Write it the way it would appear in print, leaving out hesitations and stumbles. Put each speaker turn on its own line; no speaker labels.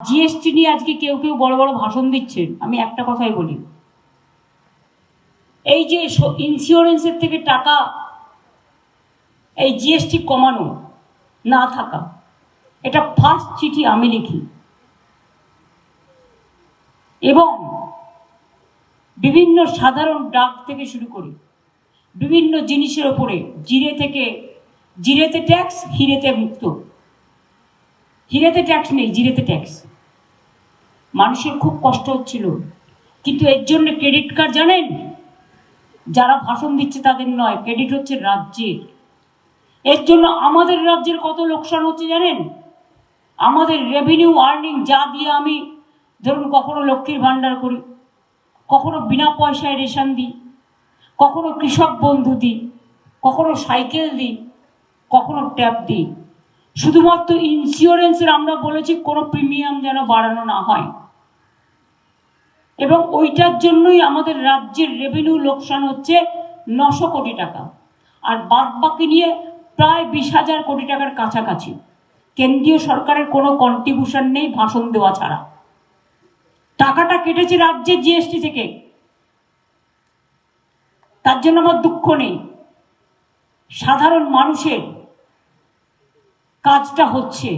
GST নিয়ে আজকে কেউ কেউ বড় বড় ভাষণ দিচ্ছেন, আমি একটা কথাই বলি, এই যে ইন্স্যুরেন্সের থেকে টাকা, এই জিএসটি কমানো না থাকা, এটা ফার্স্ট চিঠি আমি লিখি এবং বিভিন্ন সাধারণ ডাক থেকে শুরু করে বিভিন্ন জিনিসের ওপরে জিরেতে ট্যাক্স, হিরেতে মুক্ত। হিরেতে ট্যাক্স নেই, জিরেতে ট্যাক্স। মানুষের খুব কষ্ট হচ্ছিল, কিন্তু এর জন্য ক্রেডিট কার্ড জানেন, যারা ভাষণ দিচ্ছে তাদের নয়, ক্রেডিট হচ্ছে রাজ্যের। এর জন্য আমাদের রাজ্যের কত লোকসান হচ্ছে জানেন? আমাদের রেভিনিউ আর্নিং যা দিয়ে আমি ধরুন কখনো লক্ষ্মীর ভাণ্ডার করি, কখনো বিনা পয়সায় রেশন দিই, কখনো কৃষক বন্ধু দিই, কখনো সাইকেল দিই, কখনো ট্যাব দিই, শুধুমাত্র ইন্স্যুরেন্সের আমরা বলেছি কোনো প্রিমিয়াম যেন বাড়ানো না হয়, এবং ওইটার জন্যই আমাদের রাজ্যের রেভিনিউ লোকসান হচ্ছে 900 কোটি টাকা, আর বাদ বাকি নিয়ে প্রায় 20,000 কোটি টাকার কাছাকাছি। কেন্দ্রীয় সরকারের কোনো কন্ট্রিবিউশন নেই ভাষণ দেওয়া ছাড়া। টাকাটা কেটেছে রাজ্যের জিএসটি থেকে, তার জন্য আমার দুঃখ নেই। সাধারণ মানুষের কাজটা হচ্ছে।